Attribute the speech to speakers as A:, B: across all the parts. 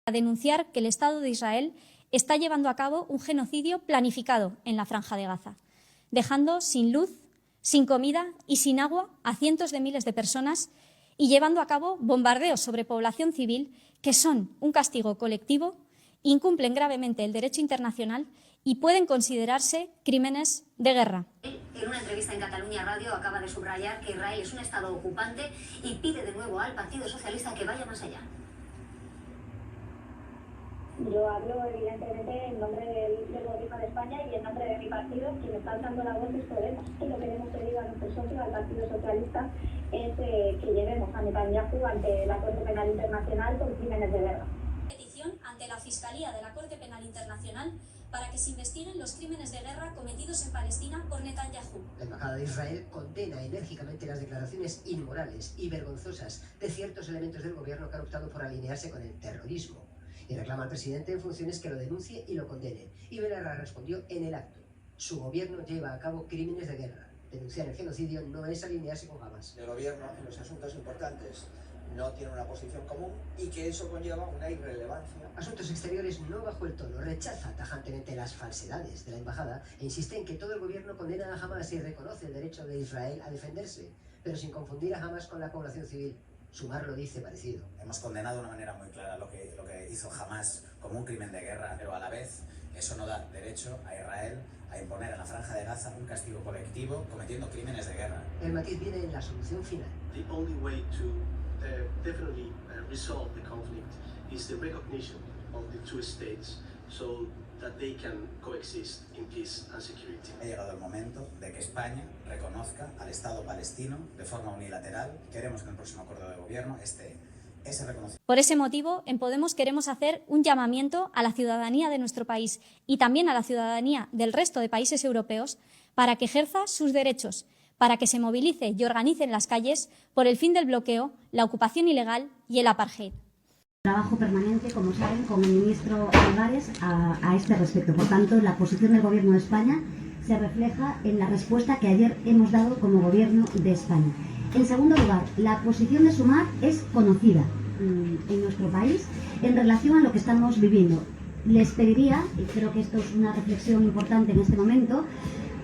A: a denunciar que el Estado de Israel está llevando a cabo un genocidio planificado en la Franja de Gaza, dejando sin luz, sin comida y sin agua a cientos de miles de personas y llevando a cabo bombardeos sobre población civil que son un castigo colectivo, incumplen gravemente el derecho internacional y pueden considerarse crímenes de guerra.
B: En una entrevista en Cataluña Radio acaba de subrayar que Israel es un Estado ocupante y pide de nuevo al Partido Socialista que vaya más allá.
C: Yo hablo evidentemente en nombre del Gobierno de España y en nombre de mi partido. Quien está alzando la voz es Podemos. Y lo que hemos pedido a nuestro socio, al Partido Socialista, es que llevemos a Netanyahu ante la Corte Penal Internacional por crímenes de guerra.
A: Petición ante la Fiscalía de la Corte Penal Internacional para que se investiguen los crímenes de guerra cometidos en Palestina por Netanyahu.
D: La Embajada de Israel condena enérgicamente las declaraciones inmorales y vergonzosas de ciertos elementos del gobierno que han optado por alinearse con el terrorismo y reclama al presidente en funciones que lo denuncie y lo condene. Y Belarra respondió en el acto: su gobierno lleva a cabo crímenes de guerra. Denunciar el genocidio no es alinearse con Hamas.
E: El gobierno en los asuntos importantes no tiene una posición común y que eso conlleva una irrelevancia.
D: Asuntos Exteriores no bajó el tono, rechaza tajantemente las falsedades de la embajada e insiste en que todo el gobierno condena a Hamas y reconoce el derecho de Israel a defenderse, pero sin confundir a Hamas con la población civil. Sumar lo dice parecido.
F: Hemos condenado de una manera muy clara lo que hizo Hamas como un crimen de guerra, pero a la vez eso no da derecho a Israel a imponer en la Franja de Gaza un castigo colectivo cometiendo crímenes de guerra.
D: El matiz viene en la solución final.
G: The only way to definitely resolve the conflict is the recognition of the two states so that they can coexist in peace and security.
F: Ha llegado el momento de que España reconozca al Estado palestino de forma unilateral. Queremos que en el próximo acuerdo de gobierno esté ese reconocimiento.
A: Por ese motivo, en Podemos queremos hacer un llamamiento a la ciudadanía de nuestro país y también a la ciudadanía del resto de países europeos para que ejerza sus derechos, para que se movilice y organice en las calles por el fin del bloqueo, la ocupación ilegal y el apartheid.
H: Trabajo permanente, como saben, con el ministro Álvarez a este respecto. Por tanto, la posición del Gobierno de España se refleja en la respuesta que ayer hemos dado como Gobierno de España. En segundo lugar, la posición de Sumar es conocida en nuestro país en relación a lo que estamos viviendo. Les pediría, y creo que esto es una reflexión importante en este momento,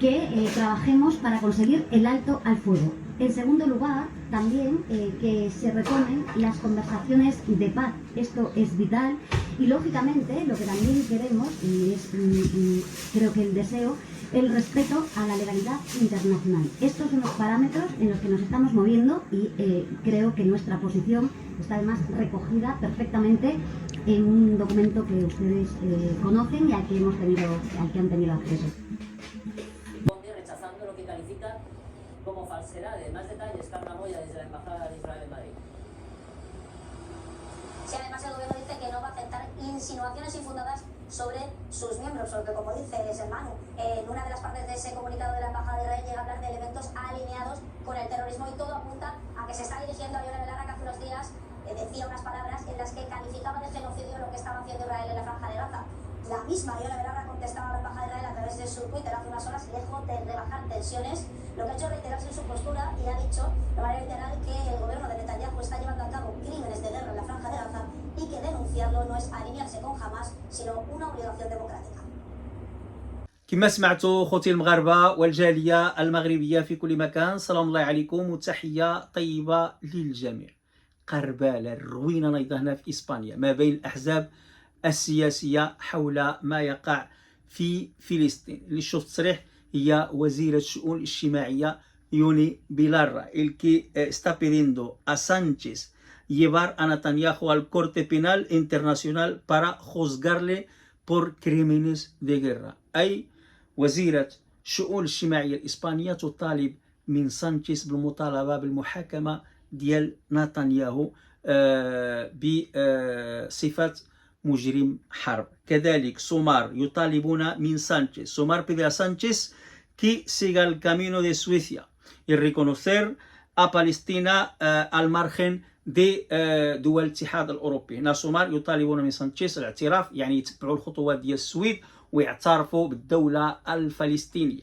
H: que trabajemos para conseguir el alto al fuego. En segundo lugar, también que se retomen las conversaciones de paz. Esto es vital y, lógicamente, lo que también queremos, y es creo que el deseo, el respeto a la legalidad internacional. Estos son los parámetros en los que nos estamos moviendo y creo que nuestra posición está además recogida perfectamente en un documento que ustedes conocen y al que han tenido acceso.
I: Rechazando lo que califica como falsedades. Más detalles, Carla Moya, desde la Embajada de Israel en Madrid.
B: Si además el gobierno dice que no va a aceptar insinuaciones infundadas sobre sus miembros, porque como dice Manu, en una de las partes de ese comunicado de la Embajada de Israel llega a hablar de elementos alineados con el terrorismo y todo apunta a que se está dirigiendo a Yone Belarra, que hace unos días decía unas palabras en las que calificaba de genocidio lo que estaba haciendo Israel en la Franja de Gaza. La misma Yone Belarra contestaba a la Embajada de Israel a través de su Twitter hace unas horas, lejos de rebajar tensiones, lo que ha hecho es reiterarse en su postura y ha dicho de manera literal que el gobierno de Netanyahu está llevando a cabo crímenes de guerra en la Franja de Gaza y que denunciarlo no es alinearse con Hamas, sino una obligación democrática.
J: كما سمعتوا خوتي المغاربه والجاليه المغربيه في كل مكان، سلام الله عليكم وتحيه طيبه للجميع. قربالة الروينه نايضه هنا في اسبانيا ما بين الاحزاب السياسيه حول ما يقع في فلسطين. اللي شوف تصريح هي وزيره الشؤون الاجتماعيه يوني بيلارra, el que está pidiendo a Sánchez llevar a Netanyahu al Corte Penal Internacional para juzgarle por crímenes de guerra. أي وزيرة الشؤون الاجتماعية الإسبانية تطالب من سانشيز بالمطالبة بالمحاكمة ديال نتنياهو بصفة مجرم حرب. كذلك Sumar يطالبون من Sánchez. Sumar pide a Sánchez que siga el camino de Suecia y reconocer a Palestina al margen de دول الاتحاد الأوروبي. هنا Sumar يطالبون من سانشيز الاعتراف، يعني يتبعوا الخطوات ديال السويد ويعترفوا بالدولة الفلسطينية.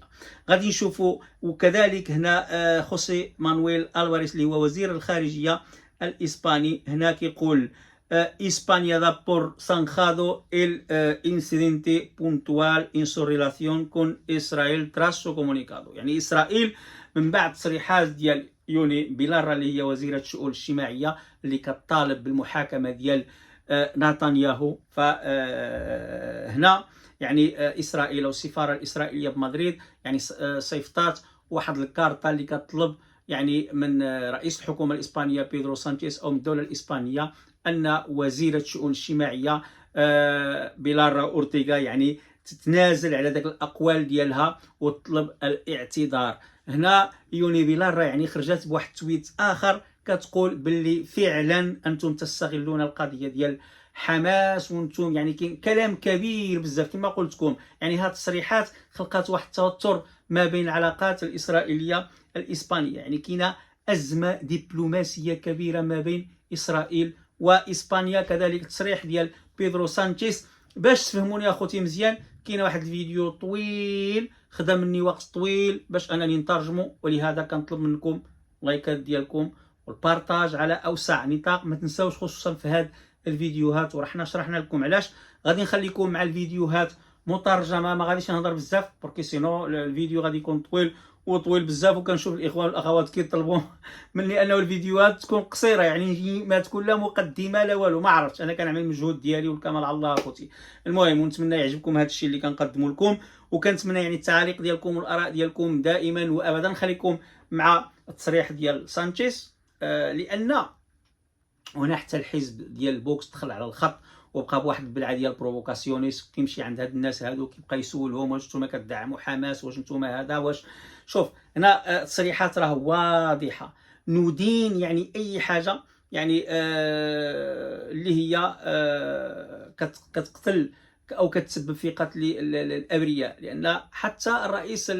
J: غادي نشوفوا وكذلك هنا خوسي مانويل ألفاريس اللي هو وزير الخارجية الإسباني هنا كيقول España da por zanjado el incidente puntual en su relación con Israel tras su comunicado. يعني إسرائيل من بعد تصريحات ديال يوني بيلارا اللي هي وزيرة الشؤون الاجتماعية اللي كتطالب بالمحاكمة ديال نتنياهو، فهنا يعني إسرائيل والسفارة الإسرائيلية بمدريد يعني صيفطات واحد الكارطة اللي كتطلب يعني من رئيس الحكومة الإسبانية بيدرو سانشيز أو من الدولة الإسبانية أن وزيرة الشؤون الاجتماعية بيلارا أورتيغا يعني تتنازل على ذاك الأقوال ديالها وتطلب الاعتذار. هنا يوني بيلارا يعني خرجت بواحد التويت آخر كتقول باللي فعلا أنتم تستغلون القضية ديال حماس وانتم يعني كاين كلام كبير بزاف كما قلت لكم. يعني هاد التصريحات خلقت واحد التوتر ما بين العلاقات الإسرائيلية الإسبانية، يعني كاينه أزمة دبلوماسية كبيرة ما بين إسرائيل وإسبانيا. كذلك تصريح ديال بيدرو سانشيز باش تفهموني اخوتي مزيان، كاين واحد الفيديو طويل خدا مني وقت طويل باش انني نترجمه، ولهذا كنطلب منكم لايكات ديالكم والبارطاج على اوسع نطاق. ما تنساوش خصوصا في هاد الفيديوهات ورحنا شرحنا لكم علاش غادي نخليكم مع الفيديوهات مترجمه، ما غاديش نهضر بزاف بركي سينو الفيديو غادي يكون طويل بزاف، وكنشوف الاخوان والاخوات كيطلبوا مني انه الفيديوهات تكون قصيره، يعني ما تكون لا مقدمه لا والو. ما عرفتش، انا كنعمل المجهود ديالي والكمال على الله اخوتي. المهم ونتمنى يعجبكم هذا الشيء اللي كنقدمه لكم، وكنتمنى يعني التعاليق ديالكم والاراء ديالكم دائما وابدا. خليكم مع التصريح ديال سانشيز لان هنا حتى الحزب ديال بوكس دخل على الخط وبقى بواحد البلعه ديال بروفوكاسيونيس، كيمشي عند هاد الناس هادو كيبقى يسولهم واش نتوما كتدعموا حماس، واش نتوما هذا واش. شوف هنا التصريحات راه واضحه، ندين يعني اي حاجه يعني اللي هي كتقتل او كتسبب في قتل الابرياء، لان حتى الرئيس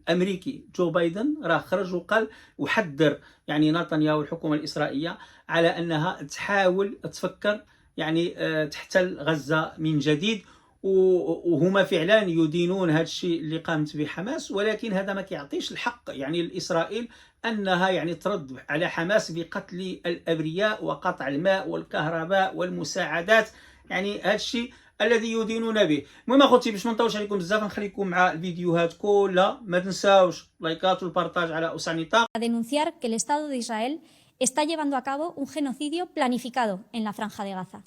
J: الامريكي جو بايدن راه خرج وقال وحذر يعني نتنياهو والحكومه الاسرائيليه على انها تحاول تفكر يعني تحتل غزه من جديد، وهما فعلا يدينون هذا الشيء اللي قامت به حماس، ولكن هذا ما كيعطيش الحق يعني لإسرائيل أنها يعني ترد على حماس بقتل الأبرياء وقطع الماء والكهرباء والمساعدات، يعني هذا الشيء الذي يدينون به. المهم اخوتي باش ما نطولش عليكم بزاف نخليكم مع الفيديوهات كلها، ما تنساوش لايكات والبارطاج على اوسع نطاق.
A: Denunciar que el Estado de Israel está llevando a cabo un genocidio planificado en la Franja de Gaza,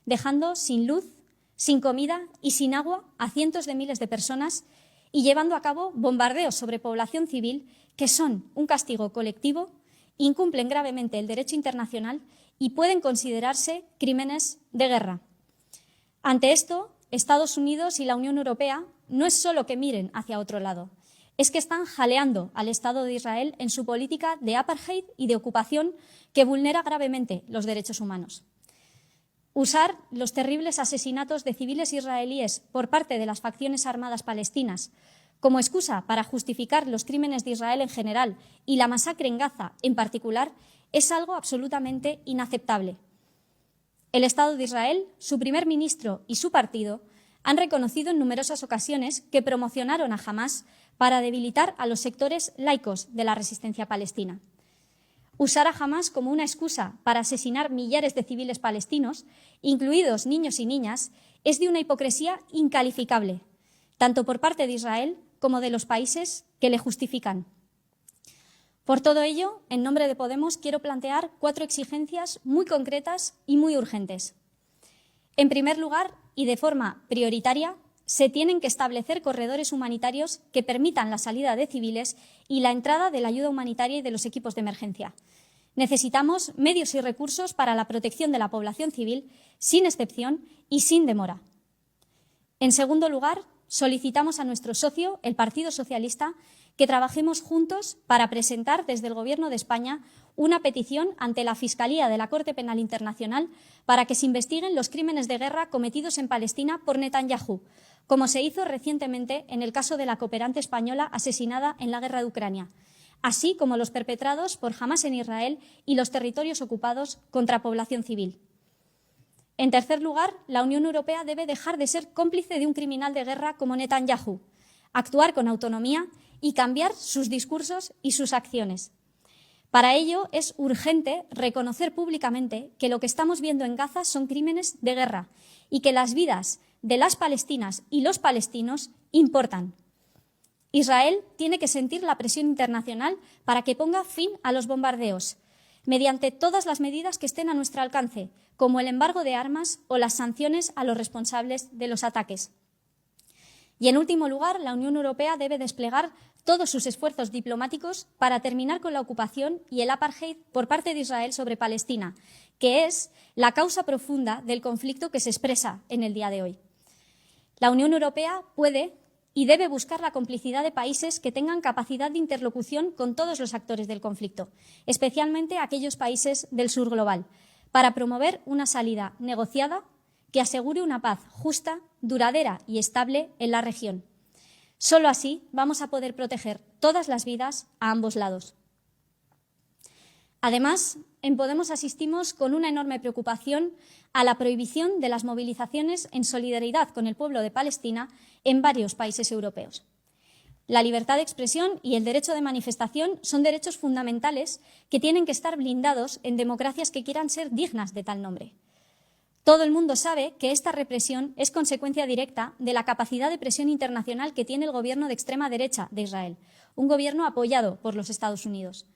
A: dejando sin luz, sin comida y sin agua a cientos de miles de personas y llevando a cabo bombardeos sobre población civil que son un castigo colectivo, incumplen gravemente el derecho internacional y pueden considerarse crímenes de guerra. Ante esto, Estados Unidos y la Unión Europea no es solo que miren hacia otro lado, es que están jaleando al Estado de Israel en su política de apartheid y de ocupación que vulnera gravemente los derechos humanos. Usar los terribles asesinatos de civiles israelíes por parte de las facciones armadas palestinas como excusa para justificar los crímenes de Israel en general y la masacre en Gaza en particular es algo absolutamente inaceptable. El Estado de Israel, su primer ministro y su partido han reconocido en numerosas ocasiones que promocionaron a Hamás para debilitar a los sectores laicos de la resistencia palestina. Usar a Hamás como una excusa para asesinar millares de civiles palestinos, incluidos niños y niñas, es de una hipocresía incalificable, tanto por parte de Israel como de los países que le justifican. Por todo ello, en nombre de Podemos, quiero plantear 4 exigencias muy concretas y muy urgentes. En primer lugar, y de forma prioritaria, se tienen que establecer corredores humanitarios que permitan la salida de civiles y la entrada de la ayuda humanitaria y de los equipos de emergencia. Necesitamos medios y recursos para la protección de la población civil, sin excepción y sin demora. En segundo lugar, solicitamos a nuestro socio, el Partido Socialista, que trabajemos juntos para presentar desde el Gobierno de España una petición ante la Fiscalía de la Corte Penal Internacional para que se investiguen los crímenes de guerra cometidos en Palestina por Netanyahu, como se hizo recientemente en el caso de la cooperante española asesinada en la guerra de Ucrania, así como los perpetrados por Hamás en Israel y los territorios ocupados contra población civil. En tercer lugar, la Unión Europea debe dejar de ser cómplice de un criminal de guerra como Netanyahu, actuar con autonomía y cambiar sus discursos y sus acciones. Para ello es urgente reconocer públicamente que lo que estamos viendo en Gaza son crímenes de guerra y que las vidas de las palestinas y los palestinos importan. Israel tiene que sentir la presión internacional para que ponga fin a los bombardeos, mediante todas las medidas que estén a nuestro alcance, como el embargo de armas o las sanciones a los responsables de los ataques. Y, en último lugar, la Unión Europea debe desplegar todos sus esfuerzos diplomáticos para terminar con la ocupación y el apartheid por parte de Israel sobre Palestina, que es la causa profunda del conflicto que se expresa en el día de hoy. La Unión Europea puede y debe buscar la complicidad de países que tengan capacidad de interlocución con todos los actores del conflicto, especialmente aquellos países del sur global, para promover una salida negociada que asegure una paz justa, duradera y estable en la región. Solo así vamos a poder proteger todas las vidas a ambos lados. Además, en Podemos asistimos con una enorme preocupación a la prohibición de las movilizaciones en solidaridad con el pueblo de Palestina en varios países europeos. La libertad de expresión y el derecho de manifestación son derechos fundamentales que tienen que estar blindados en democracias que quieran ser dignas de tal nombre. Todo el mundo sabe que esta represión es consecuencia directa de la capacidad de presión internacional que tiene el gobierno de extrema derecha de Israel, un gobierno apoyado por los Estados Unidos.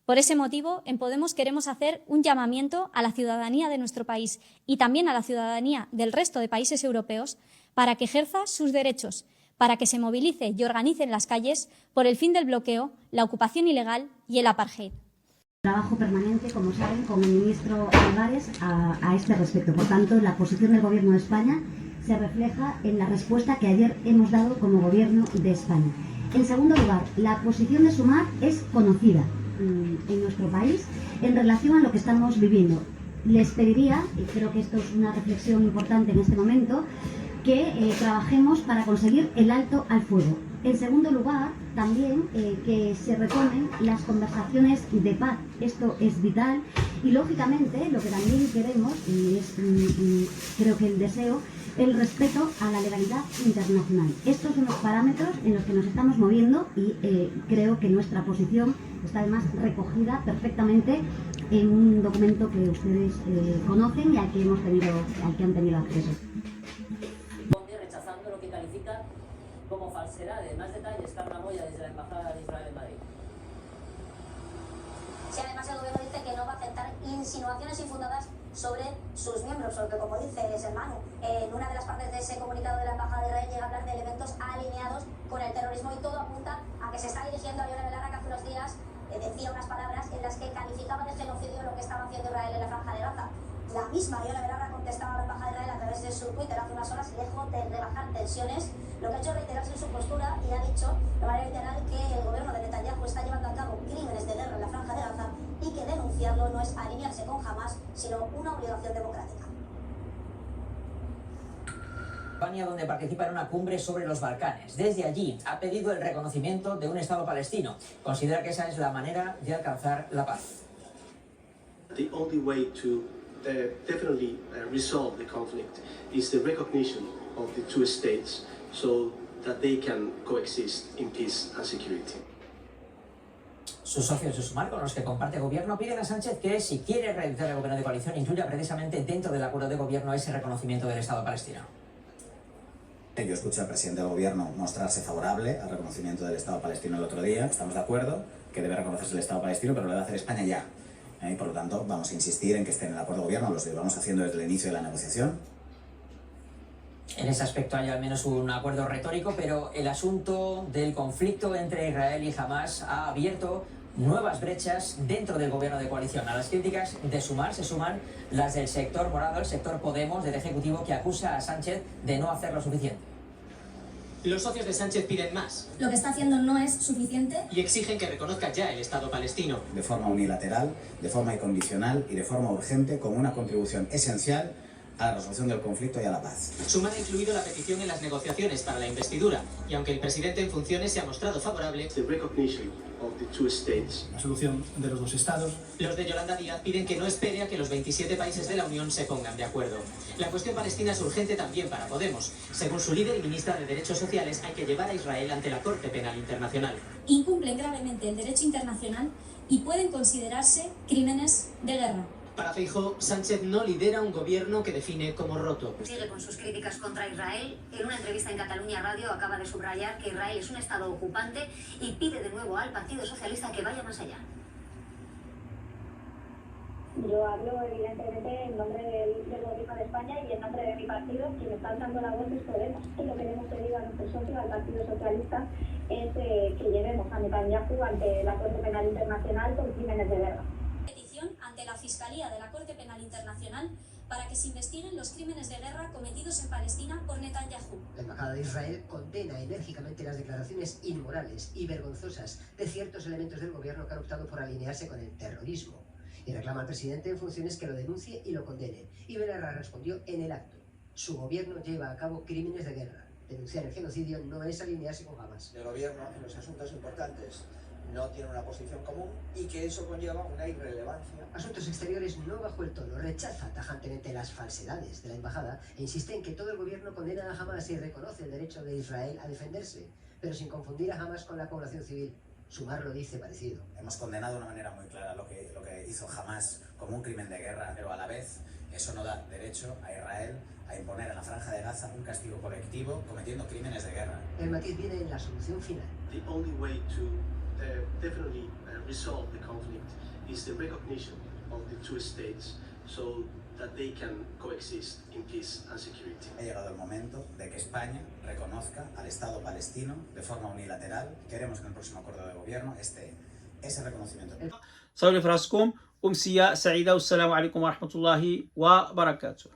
A: Por ese motivo, en Podemos queremos hacer un llamamiento a la ciudadanía de nuestro país y también a la ciudadanía del resto de países europeos para que ejerza sus derechos, para que se movilice y organice en las calles por el fin del bloqueo, la ocupación ilegal y el apartheid.
H: Trabajo permanente, como saben, con el ministro Álvarez a este respecto. Por tanto, la posición del Gobierno de España se refleja en la respuesta que ayer hemos dado como Gobierno de España. En segundo lugar, la posición de Sumar es conocida en nuestro país en relación a lo que estamos viviendo. Les pediría, y creo que esto es una reflexión importante en este momento, que trabajemos para conseguir el alto al fuego. En segundo lugar, también que se retomen las conversaciones de paz. Esto es vital y, lógicamente, lo que también queremos, y es creo que el deseo, el respeto a la legalidad internacional. Estos son los parámetros en los que nos estamos moviendo y creo que nuestra posición está además recogida perfectamente en un documento que ustedes conocen y al que han tenido acceso.
I: Rechazando lo que califica como falsedades. Más detalles, Carla Moya, desde la Embajada de Israel en Madrid.
B: Si además el gobierno dice que no va a aceptar insinuaciones infundadas sobre sus miembros, porque como dice Manu, en una de las partes de ese comunicado de la Embajada de Israel llega a hablar de elementos alineados con el terrorismo y todo apunta a que se está dirigiendo a Yone Belarra, que hace unos días decía unas palabras en las que calificaba de genocidio lo que estaba haciendo Israel en la Franja de Gaza. La misma Yone Belarra contestaba a la Embajada de Israel a través de su Twitter hace unas horas, lejos de rebajar tensiones, lo que ha hecho es reiterarse en su postura y ha dicho de manera literal que el gobierno de Netanyahu está llevando a cabo crímenes de guerra en la Franja de Gaza y que denunciarlo no es alinearse con Hamas, sino una obligación democrática.
K: España, donde participa en una cumbre sobre los Balcanes. Desde allí ha pedido el reconocimiento de un Estado palestino. Considera que esa es la manera de alcanzar la paz.
G: The only way to definitely resolve the conflict is the recognition of the two states so that they can coexist in peace and security.
K: Sus socios de Sumar, con los que comparte gobierno, piden a Sánchez que, si quiere realizar el gobierno de coalición, incluya precisamente dentro del acuerdo de gobierno ese reconocimiento del Estado palestino.
F: Yo escuché al presidente del gobierno mostrarse favorable al reconocimiento del Estado palestino el otro día. Estamos de acuerdo que debe reconocerse el Estado palestino, pero lo debe hacer España ya. Y por lo tanto vamos a insistir en que esté en el acuerdo de gobierno, lo llevamos haciendo desde el inicio de la negociación.
K: En ese aspecto hay al menos un acuerdo retórico, pero el asunto del conflicto entre Israel y Hamas ha abierto nuevas brechas dentro del gobierno de coalición. A las críticas de Sumar se suman las del sector morado, el sector Podemos, del Ejecutivo, que acusa a Sánchez de no hacer lo suficiente.
L: Los socios de Sánchez piden más.
B: Lo que está haciendo no es suficiente.
L: Y exigen que reconozca ya el Estado palestino.
F: De forma unilateral, de forma incondicional y de forma urgente, como una contribución esencial a la resolución del conflicto y a la paz.
L: Sumar ha incluido la petición en las negociaciones para la investidura, y aunque el presidente en funciones se ha mostrado favorable,
G: The recognition of the two states.
M: La solución de los dos estados.
L: los de Yolanda Díaz piden que no espere a que los 27 países de la Unión se pongan de acuerdo. La cuestión palestina es urgente también para Podemos. Según su líder y ministra de Derechos Sociales, hay que llevar a Israel ante la Corte Penal Internacional.
A: Incumplen gravemente el derecho internacional y pueden considerarse crímenes de guerra.
L: Para Feijóo, Sánchez no lidera un gobierno que define como roto.
B: Sigue con sus críticas contra Israel. En una entrevista en Cataluña Radio acaba de subrayar que Israel es un estado ocupante y pide de nuevo al Partido Socialista que vaya más allá.
C: Yo hablo evidentemente en nombre del gobierno de España y en nombre de mi partido. Quien está alzando la voz es Podemos. Y lo que queremos pedir a nuestro socio, al Partido Socialista, es que llevemos a Netanyahu ante la Corte Penal Internacional por crímenes de guerra.
A: Petición ante la Fiscalía de la Corte Penal Internacional para que se investiguen los crímenes de guerra cometidos en Palestina por Netanyahu.
D: La Embajada de Israel condena enérgicamente las declaraciones inmorales y vergonzosas de ciertos elementos del gobierno que han optado por alinearse con el terrorismo y reclama al presidente en funciones que lo denuncie y lo condene. Y Belarra respondió en el acto: su gobierno lleva a cabo crímenes de guerra. Denunciar el genocidio no es alinearse con Hamas.
E: El gobierno en los asuntos importantes no tiene una posición común y que eso conlleva una irrelevancia.
D: Asuntos Exteriores no bajó el tono, rechaza tajantemente las falsedades de la embajada e insiste en que todo el gobierno condena a Hamas y reconoce el derecho de Israel a defenderse, pero sin confundir a Hamas con la población civil. Sumar lo dice parecido.
F: Hemos condenado de una manera muy clara lo que hizo Hamas como un crimen de guerra, pero a la vez eso no da derecho a Israel a imponer en la Franja de Gaza un castigo colectivo cometiendo crímenes de guerra.
D: El matiz viene en la solución final.
G: The only way to definitely resolve the conflict is the recognition of the two states so that they can coexist in peace and security.
F: Ha llegado el momento de que España reconozca al Estado palestino de forma unilateral. Queremos que en el próximo acuerdo de gobierno esté ese reconocimiento.
J: صلوا لفراسكم أمسية سعيدة والسلام عليكم ورحمة الله وبركاته.